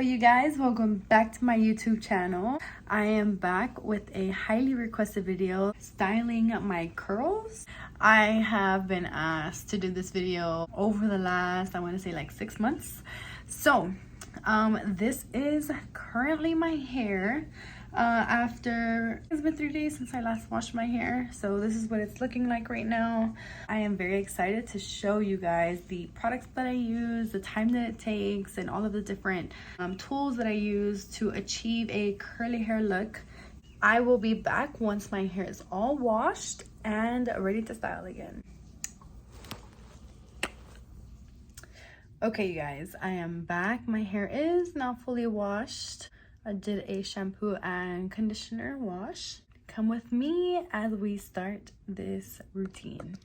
you guys, welcome back to my YouTube channel. I am back with a highly requested video styling my curls. I have been asked to do this video over the last, I want to say like 6 months. So this is currently my hair after it's been 3 days since I last washed my hair. So this is what it's looking like right now. I am very excited to show you guys the products that I use, the time that it takes, and all of the different tools that I use to achieve a curly hair look. I will be back once my hair is all washed and ready to style again. Okay, you guys, I am back. My hair is now fully washed. I did a shampoo and conditioner wash. Come with me as we start this routine.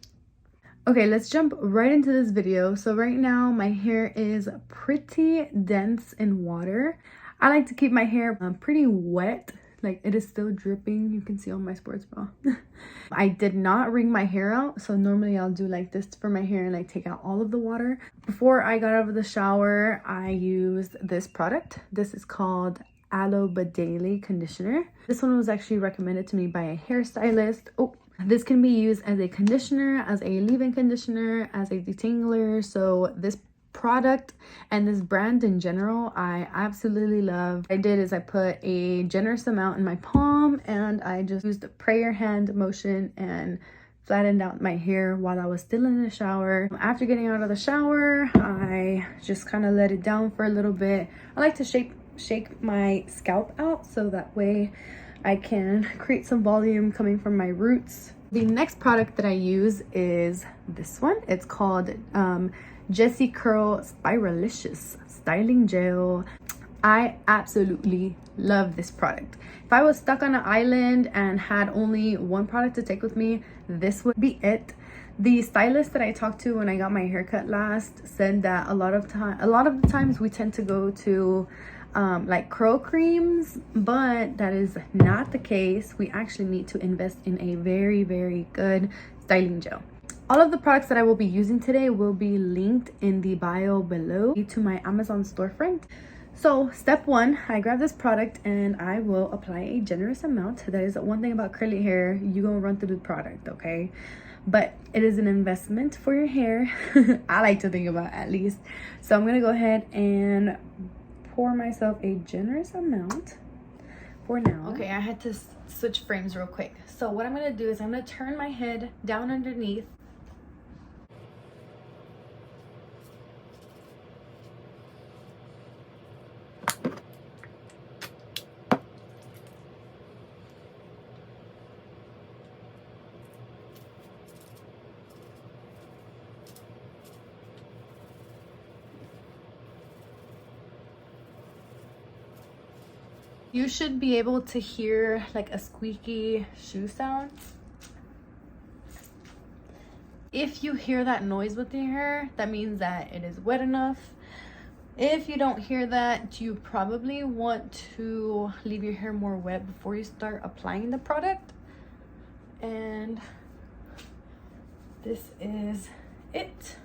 Okay, let's jump right into this video. So right now my hair is pretty dense in water. I like to keep my hair pretty wet. Like, it is still dripping. You can see on my sports bra. I did not wring my hair out, so normally I'll do like this for my hair and like take out all of the water. Before I got out of the shower, I used this product. This is called Aloe Daily Conditioner. This one was actually recommended to me by a hairstylist. This can be used as a conditioner, as a leave-in conditioner, as a detangler. So this product and this brand in general I absolutely love. What I did is I put a generous amount in my palm and I just used a prayer hand motion and flattened out my hair while I was still in the shower. After getting out of the shower, I just kind of let it down for a little bit. I like to shake my scalp out so that way I can create some volume coming from my roots. The next product that I use is this one. It's called Jessie Curl Spiralicious Styling Gel. I absolutely love this product. If I was stuck on an island and had only one product to take with me, this would be it. The stylist that I talked to when I got my haircut last said that a lot of the times we tend to go to like curl creams, but that is not the case. We actually need to invest in a very, very good styling gel. All of the products that I will be using today will be linked in the bio below to my Amazon storefront. So step one, I grab this product and I will apply a generous amount. That is one thing about curly hair, you gonna run through the product, okay? But it is an investment for your hair. I like to think about, at least. So I'm gonna go ahead and pour myself a generous amount for now. Okay, I had to switch frames real quick. So what I'm gonna do is I'm gonna turn my head down underneath. You should be able to hear like a squeaky shoe sound. If you hear that noise with your hair, that means that it is wet enough. If you don't hear that, you probably want to leave your hair more wet before you start applying the product. And this is it.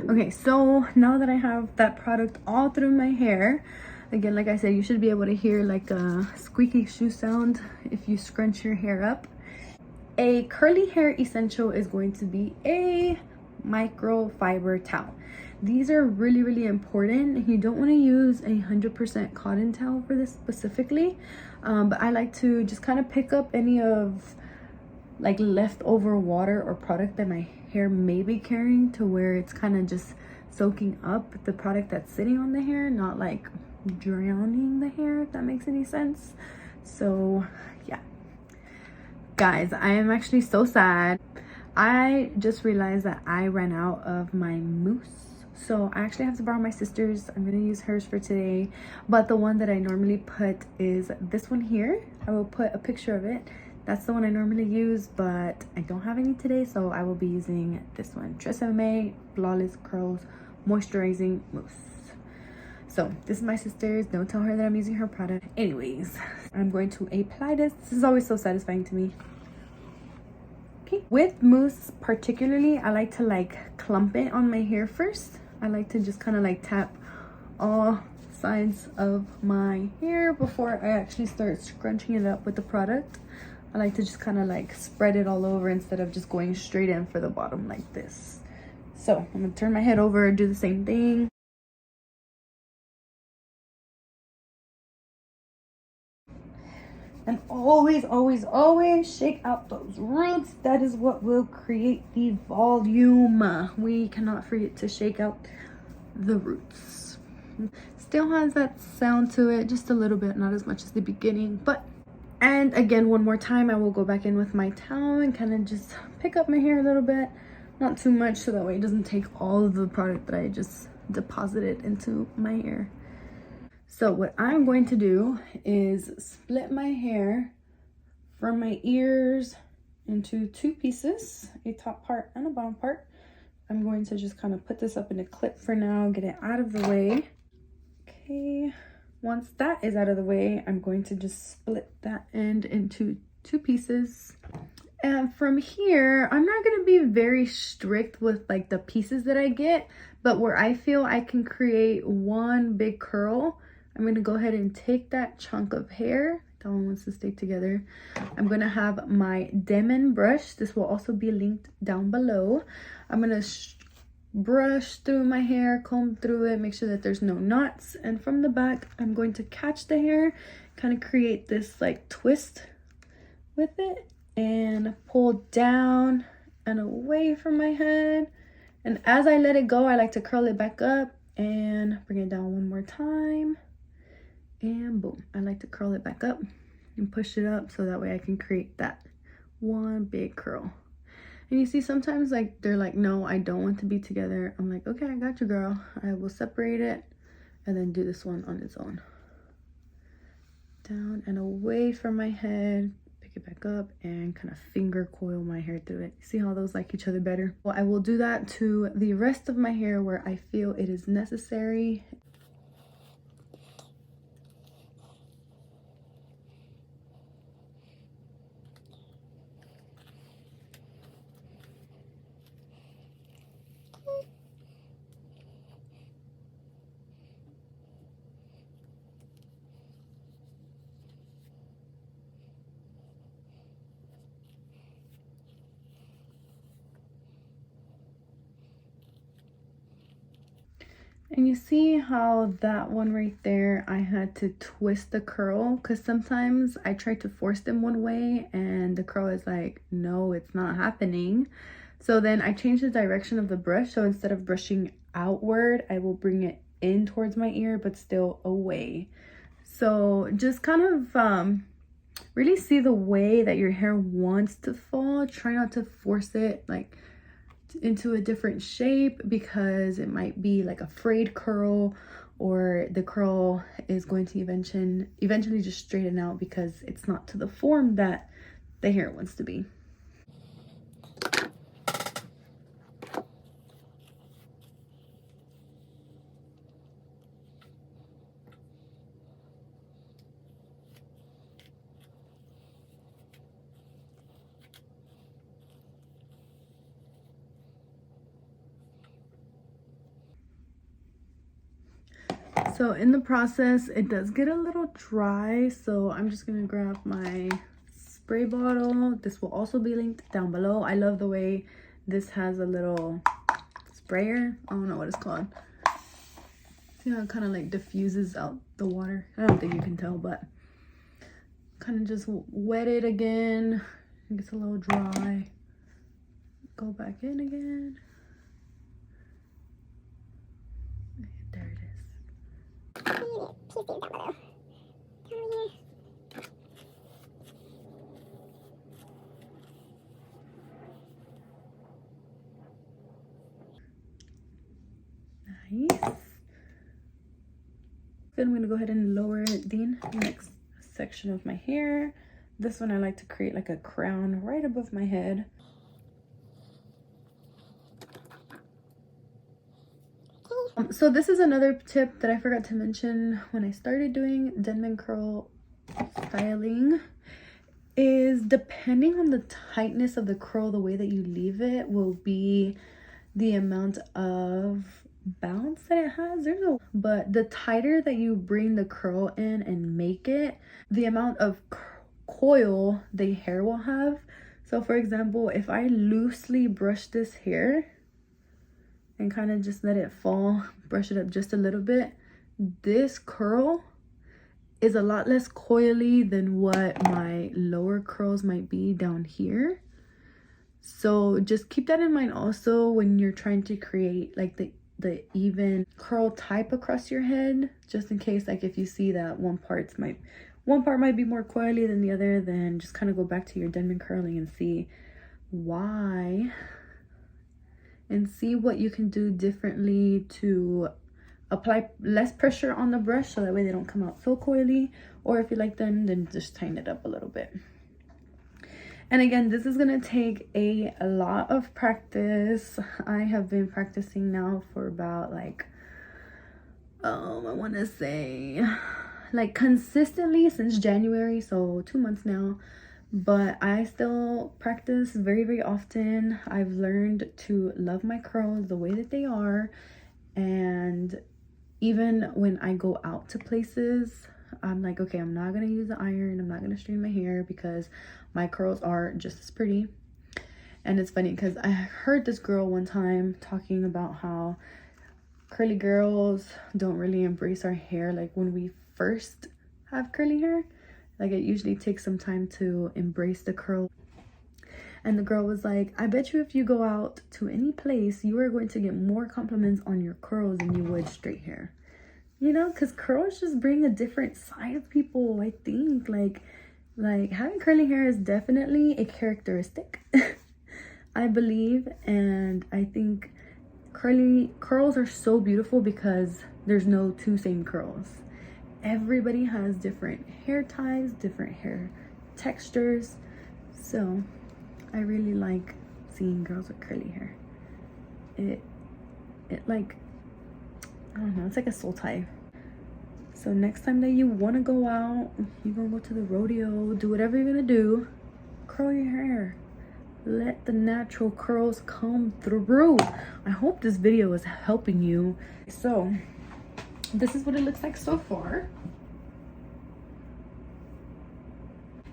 Okay, so now that I have that product all through my hair, again, like I said, you should be able to hear like a squeaky shoe sound if you scrunch your hair up. A curly hair essential is going to be a microfiber towel. These are really, really important. You don't want to use a 100% cotton towel for this specifically, but I like to just kind of pick up any of like leftover water or product that my hair may be carrying, to where it's kind of just soaking up the product that's sitting on the hair, not like drowning the hair, if that makes any sense. So yeah, guys, I am actually so sad. I just realized that I ran out of my mousse, so I actually have to borrow my sister's. I'm gonna use hers for today, but the one that I normally put is this one here. I will put a picture of it. That's the one I normally use, but I don't have any today, so I will be using this one. Tresemme Flawless Curls Moisturizing Mousse. So this is my sister's. Don't tell her that I'm using her product. Anyways, I'm going to apply this. This is always so satisfying to me. Okay, with mousse particularly, I like to like clump it on my hair first. I like to just kind of like tap all sides of my hair before I actually start scrunching it up with the product. I like to just kind of like spread it all over instead of just going straight in for the bottom like this. So I'm gonna turn my head over and do the same thing. And always, always, always shake out those roots. That is what will create the volume. We cannot forget to shake out the roots. Still has that sound to it, just a little bit, not as much as the beginning, but. And again, one more time, I will go back in with my towel and kind of just pick up my hair a little bit. Not too much, so that way it doesn't take all of the product that I just deposited into my hair. So what I'm going to do is split my hair from my ears into two pieces, a top part and a bottom part. I'm going to just kind of put this up in a clip for now, get it out of the way. Okay, once that is out of the way, I'm going to just split that end into two pieces. And from here, I'm not going to be very strict with like the pieces that I get, but where I feel I can create one big curl, I'm going to go ahead and take that chunk of hair. That one wants to stay together. I'm going to have my Demon brush. This will also be linked down below. I'm going to brush through my hair, comb through it, make sure that there's no knots. And from the back, I'm going to catch the hair, kind of create this like twist with it and pull down and away from my head. And as I let it go, I like to curl it back up and bring it down one more time. And boom, I like to curl it back up and push it up so that way I can create that one big curl. And you see, sometimes like they're like, no, I don't want to be together. I'm like, okay, I got you, girl. I will separate it and then do this one on its own. Down and away from my head, pick it back up and kind of finger coil my hair through it. See how those like each other better? Well, I will do that to the rest of my hair where I feel it is necessary. And you see how that one right there, I had to twist the curl because sometimes I try to force them one way and the curl is like, no, it's not happening. So then I changed the direction of the brush. So instead of brushing outward, I will bring it in towards my ear, but still away. So just kind of really see the way that your hair wants to fall. Try not to force it like into a different shape because it might be like a frayed curl, or the curl is going to eventually just straighten out because it's not to the form that the hair wants to be. So in the process, it does get a little dry, so I'm just gonna grab my spray bottle. This will also be linked down below. I love the way this has a little sprayer. I don't know what it's called. See how it kind of like diffuses out the water? I don't think you can tell, but kind of just wet it again. It gets a little dry. Go back in again. There it is. Please down below. Nice. Then I'm going to go ahead and lower the next section of my hair. This one I like to create like a crown right above my head. So this is another tip that I forgot to mention when I started doing Denman curl styling, is depending on the tightness of the curl, the way that you leave it will be the amount of bounce that it has. But the tighter that you bring the curl in and make it, the amount of coil the hair will have. So for example, if I loosely brush this hair and kind of just let it fall, brush it up just a little bit, this curl is a lot less coily than what my lower curls might be down here. So just keep that in mind also when you're trying to create like the even curl type across your head, just in case, like if you see that one part might be more coily than the other, then just kind of go back to your Denman curling and see why, and see what you can do differently to apply less pressure on the brush so that way they don't come out so coily. Or if you like them, then just tighten it up a little bit. And again, this is gonna take a lot of practice. I have been practicing now for about like I want to say like consistently since January, so 2 months now. But I still practice very, very often. I've learned to love my curls the way that they are. And even when I go out to places, I'm like, okay, I'm not gonna use the iron, I'm not gonna straighten my hair because my curls are just as pretty. And it's funny because I heard this girl one time talking about how curly girls don't really embrace our hair like when we first have curly hair. Like it usually takes some time to embrace the curl. And the girl was like, I bet you if you go out to any place, you are going to get more compliments on your curls than you would straight hair. You know, because curls just bring a different side of people, I think. Like having curly hair is definitely a characteristic, I believe. And I think curls are so beautiful because there's no two same curls. Everybody has different hair types, different hair textures. So I really like seeing girls with curly hair. It like, I don't know, it's like a soul tie. So next time that you want to go out, you're gonna go to the rodeo, do whatever you're gonna do, curl your hair. Let the natural curls come through. I hope this video is helping you. So this is what it looks like so far.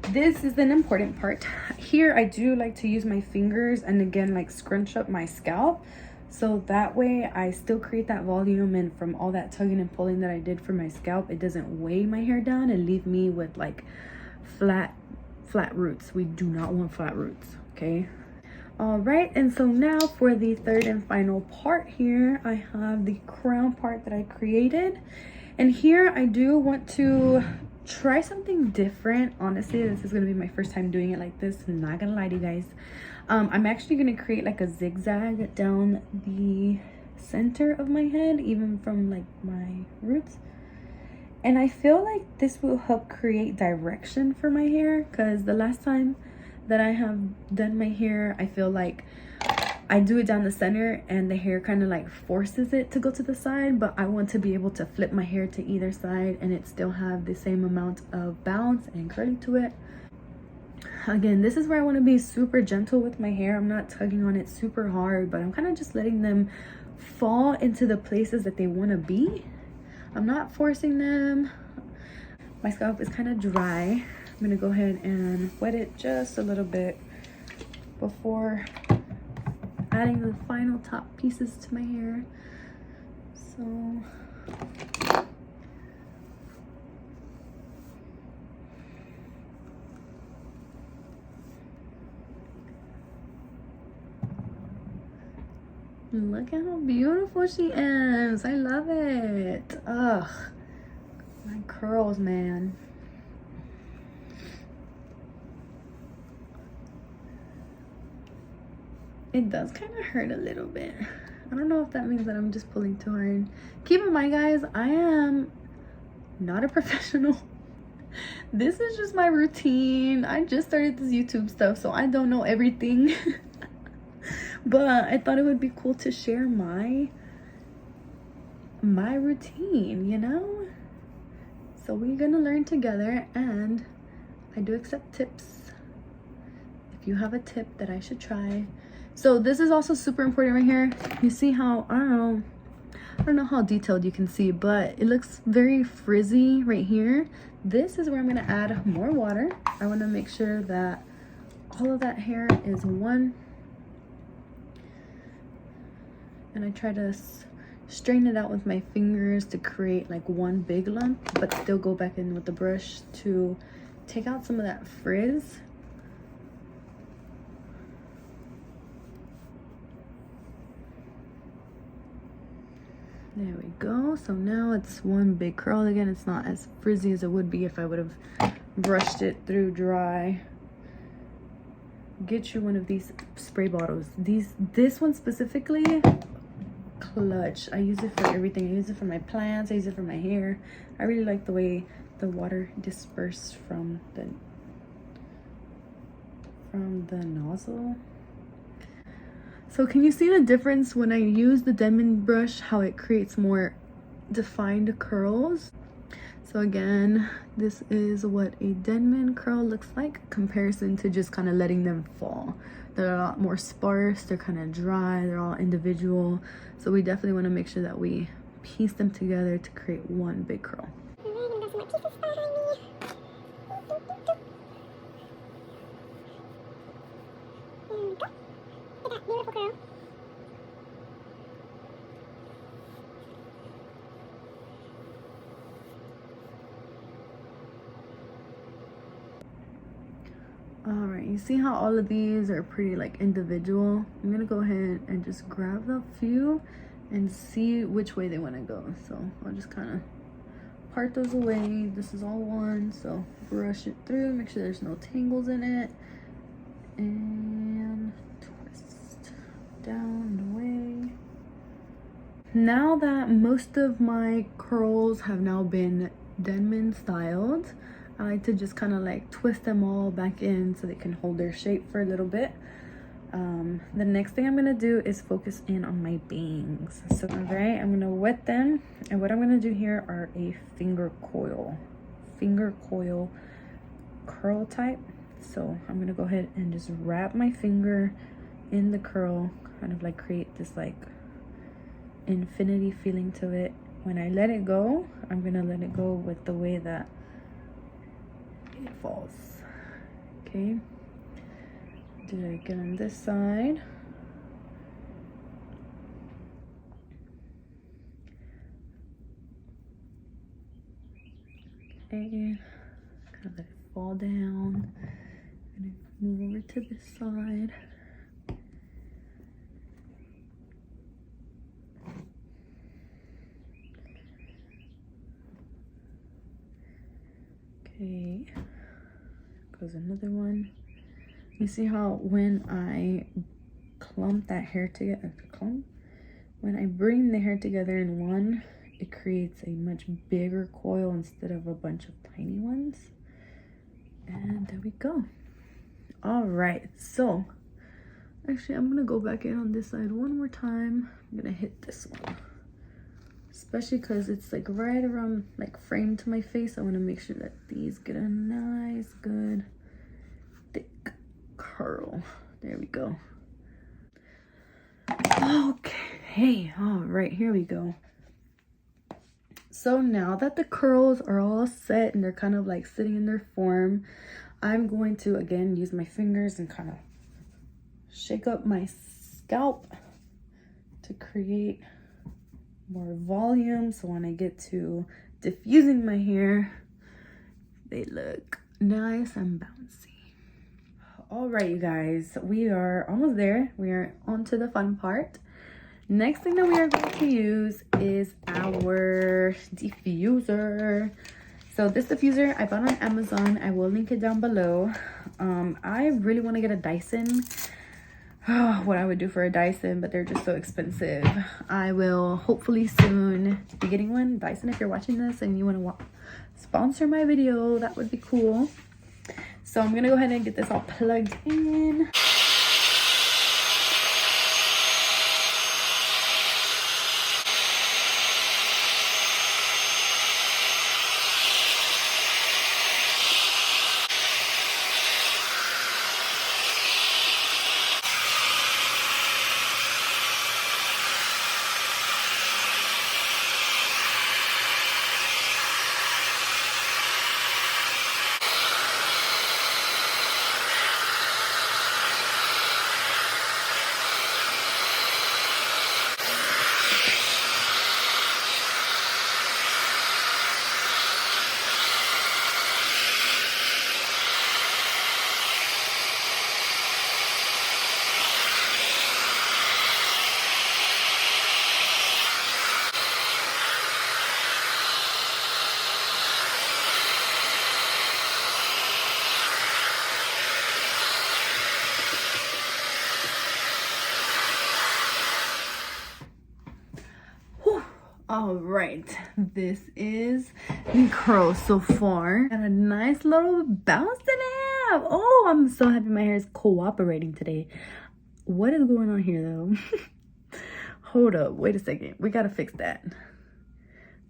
This is an important part. Here I do like to use my fingers and again like scrunch up my scalp, so that way I still create that volume, and from all that tugging and pulling that I did for my scalp, it doesn't weigh my hair down and leave me with like flat roots. We do not want flat roots, okay? All right, and so now for the third and final part here, I have the crown part that I created. And here I do want to try something different. Honestly, this is going to be my first time doing it like this. I'm not going to lie to you guys. I'm actually going to create like a zigzag down the center of my head, even from like my roots. And I feel like this will help create direction for my hair, because the last time that I have done my hair, I feel like I do it down the center and the hair kind of like forces it to go to the side, but I want to be able to flip my hair to either side and it still have the same amount of bounce and curly to it. Again, this is where I want to be super gentle with my hair. I'm not tugging on it super hard, but I'm kind of just letting them fall into the places that they want to be. I'm not forcing them. My scalp is kind of dry. I'm gonna go ahead and wet it just a little bit before adding the final top pieces to my hair. So look at how beautiful she is. I love it. Ugh, my curls, man. It does kind of hurt a little bit. I don't know if that means that I'm just pulling too hard. Keep in mind, guys, I am not a professional. This is just my routine. I just started this YouTube stuff, so I don't know everything. But I thought it would be cool to share my routine, you know? So we're gonna learn together, and I do accept tips. If you have a tip that I should try. So this is also super important right here. You see how, I don't know, don't know how detailed you can see, but it looks very frizzy right here. This is where I'm going to add more water. I want to make sure that all of that hair is one. And I try to straighten it out with my fingers to create like one big lump, but still go back in with the brush to take out some of that frizz. There we go. So now it's one big curl again. It's not as frizzy as it would be if I would have brushed it through dry. Get you one of these spray bottles. This one specifically, clutch. I use it for everything. I use it for my plants. I use it for my hair. I really like the way the water disperses from the nozzle. So can you see the difference when I use the Denman brush, how it creates more defined curls? So again, this is what a Denman curl looks like comparison to just kind of letting them fall. They're a lot more sparse, they're kind of dry, they're all individual. So we definitely want to make sure that we piece them together to create one big curl. Beautiful curl. All right, you see how all of these are pretty like individual? I'm gonna go ahead and just grab the few and see which way they want to go. So I'll just kind of part those away. This is all one, so brush it through, make sure there's no tangles in it, and twist down and away. Now that most of my curls have now been Denman styled, I like to just kind of like twist them all back in so they can hold their shape for a little bit. The next thing I'm gonna do is focus in on my bangs. So all right, I'm gonna wet them, and what I'm gonna do here are a finger coil curl type. So I'm gonna go ahead and just wrap my finger in the curl, kind of like create this like infinity feeling to it. When I let it go, I'm gonna let it go with the way that it falls. Okay, do it again on this side. And kind of let it fall down, and move over to this side. Okay, goes another one. You see how when I clump that hair together, when I bring the hair together in one, it creates a much bigger coil instead of a bunch of tiny ones. And there we go. All right, so actually I'm gonna go back in on this side one more time. I'm gonna hit this one, especially because it's like right around like framed to my face. I want to make sure that these get a nice good thick curl. There we go. Okay, all right, here we go. So now that the curls are all set and they're kind of like sitting in their form, I'm going to again use my fingers and kind of shake up my scalp to create more volume, so when I get to diffusing my hair, they look nice and bouncy. All right, you guys, we are almost there. We are on to the fun part. Next thing that we are going to use is our diffuser. So this diffuser I bought on Amazon. I will link it down below. I really want to get a Dyson. What I would do for a Dyson, but they're just so expensive. I will hopefully soon be getting one. Dyson, if you're watching this and you want to sponsor my video, that would be cool. So I'm gonna go ahead and get this all plugged in. All right, this is the curl so far. Got a nice little bounce to it. Oh, I'm so happy my hair is cooperating today. What is going on here though? Hold up, wait a second. We gotta fix that.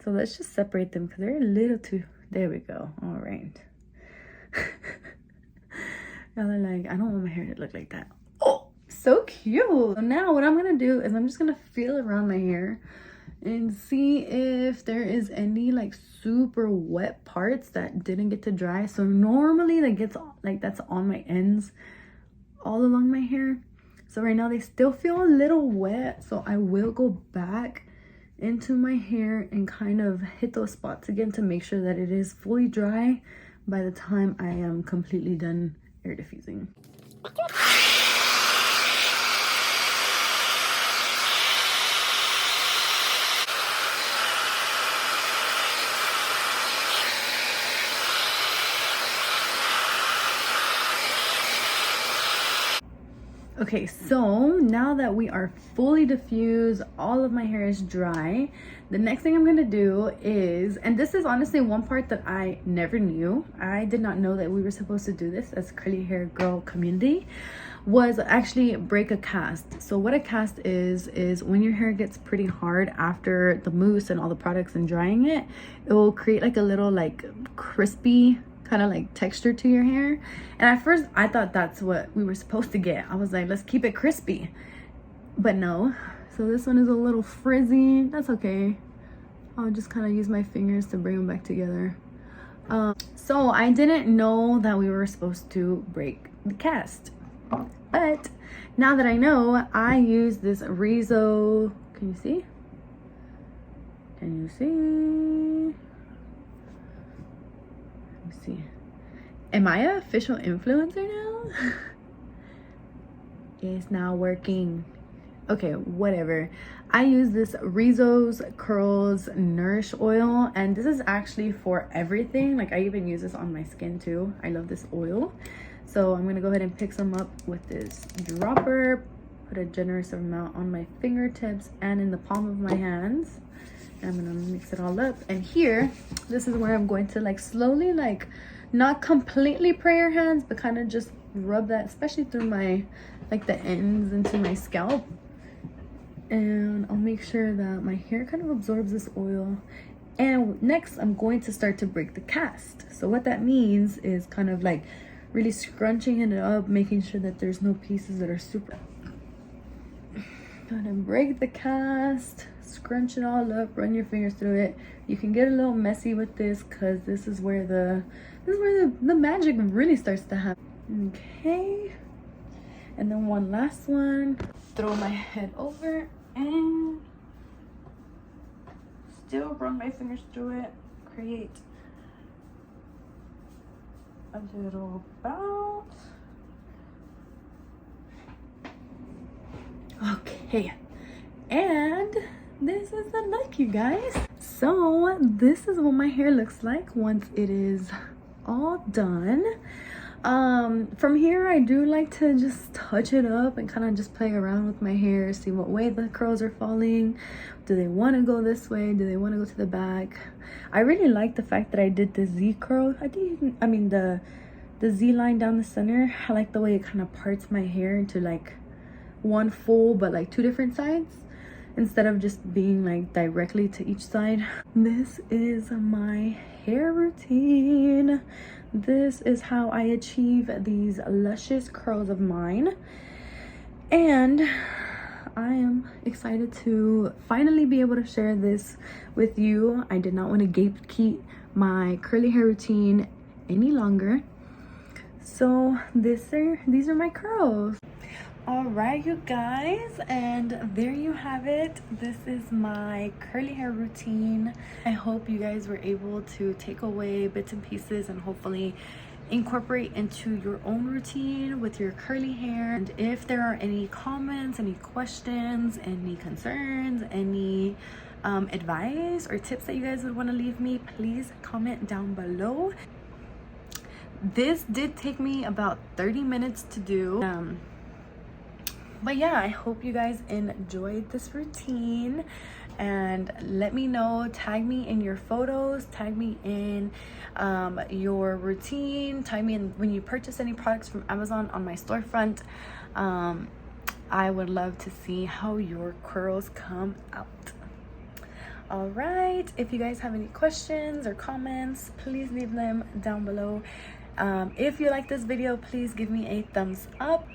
So let's just separate them because they're a little too, there we go. All right. Now they're like, I don't want my hair to look like that. Oh, so cute. So now what I'm gonna do is I'm just gonna feel around my hair and see if there is any like super wet parts that didn't get to dry. So normally that gets like that's on my ends all along my hair. So right now they still feel a little wet, so I will go back into my hair and kind of hit those spots again to make sure that it is fully dry by the time I am completely done air diffusing. Okay, so now that we are fully diffused, all of my hair is dry, the next thing I'm gonna do is, and this is honestly one part that I never knew, I did not know that we were supposed to do this as curly hair girl community, was actually break a cast. So what a cast is when your hair gets pretty hard after the mousse and all the products and drying it, it will create like a little like crispy kind of like texture to your hair. And at first I thought that's what we were supposed to get. I was like, let's keep it crispy, but no. So this one is a little frizzy. That's okay. I'll just kind of use my fingers to bring them back together. So I didn't know that we were supposed to break the cast, but now that I know, I use this Rizzo. Can you see? Can you see? See, am I an official influencer now? It's not working. Okay, whatever. I use this Rizzo's Curls Nourish Oil, and this is actually for everything. Like I even use this on my skin too. I love this oil. So I'm gonna go ahead and pick some up with this dropper, put a generous amount on my fingertips and in the palm of my hands. I'm gonna mix it all up, and here this is where I'm going to like slowly, like not completely pray your hands, but kind of just rub that, especially through my like the ends into my scalp, and I'll make sure that my hair kind of absorbs this oil. And next I'm going to start to break the cast. So what that means is kind of like really scrunching it up, making sure that there's no pieces that are super. Gonna break the cast, scrunch it all up, run your fingers through it. You can get a little messy with this because this is where the magic really starts to happen. Okay, and then one last one. Throw my head over and still run my fingers through it. Create a little bounce. Okay, and this is the look, you guys. So this is what my hair looks like once it is all done. From here I do like to just touch it up and kind of just play around with my hair, see what way the curls are falling. Do they want to go this way? Do they want to go to the back? I really like the fact that I did the Z curl. I mean the Z line down the center. I like the way it kind of parts my hair into like one full but like two different sides instead of just being like directly to each side. This is my hair routine. This is how I achieve these luscious curls of mine, and I am excited to finally be able to share this with you. I did not want to gatekeep my curly hair routine any longer, so these are my curls. All right, you guys, and there you have it. This is my curly hair routine. I hope you guys were able to take away bits and pieces and hopefully incorporate into your own routine with your curly hair. And if there are any comments, any questions, any concerns, any advice or tips that you guys would want to leave me, please comment down below. This did take me about 30 minutes to do. But yeah, I hope you guys enjoyed this routine, and let me know. Tag me in your photos, tag me in your routine, tag me in when you purchase any products from Amazon on my storefront. I would love to see how your curls come out. All right, if you guys have any questions or comments, please leave them down below. If you like this video, please give me a thumbs up.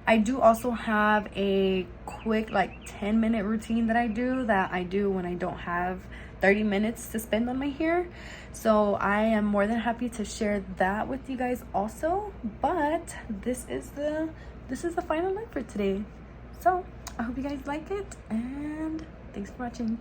I do also have a quick 10-minute routine that I do when I don't have 30 minutes to spend on my hair. So I am more than happy to share that with you guys also. But this is the final look for today. So I hope you guys like it, and thanks for watching.